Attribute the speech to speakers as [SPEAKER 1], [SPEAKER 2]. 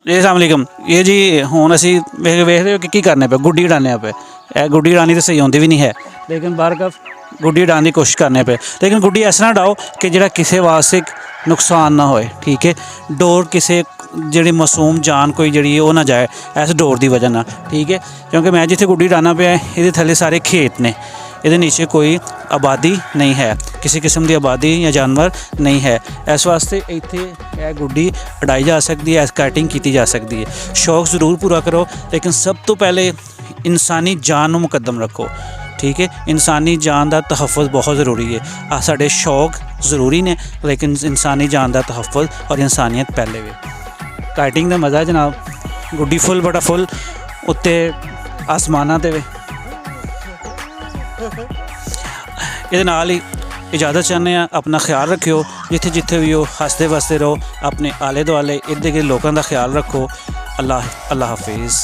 [SPEAKER 1] जी अस्सलाम ये जी हुण असी वेखदे हो कि की करने पे गुड्डी उड़ाने पे गुड्डी उड़ानी तो सही आती भी नहीं है लेकिन बारकफ गुड्डी उड़ाने की कोशिश करने पे लेकिन गुड्डी ऐसा ना उड़ाओ कि जिहड़ा किसी वास्ते नुकसान ना होए ठीक है डोर किसी जी मासूम जान कोई जी ना जाए इस डोर की वजह ना ठीक है क्योंकि मैं जिथे गुड्डी उड़ाना पे ये थले सारे खेत ने ये नीचे कोई आबादी नहीं है किसी किस्म की आबादी या जानवर नहीं है इस वास्ते इत्थे यह गुड्डी उड़ाई जा सकती है स्कैटिंग की जा सकती है शौक ज़रूर पूरा करो लेकिन सब तो पहले इंसानी जान को मुकदम रखो ठीक है इंसानी जान का तहफ़ुज़ बहुत ज़रूरी है साढ़े शौक ज़रूरी ने लेकिन इंसानी जान का तहफ़ुज़ और इंसानियत पहले भी काइटिंग का मज़ा है जनाब गुड्डी फुल बड़ा फुल उत्ते आसमाना ते ये नाल ही इजाज़त चाहते हैं अपना ख्याल रखियो जिथे जिथे भी हो हसते वसते रहो अपने आले दुआले इर्द गिर्द लोगों का ख्याल रखो अल्लाह हाफिज़।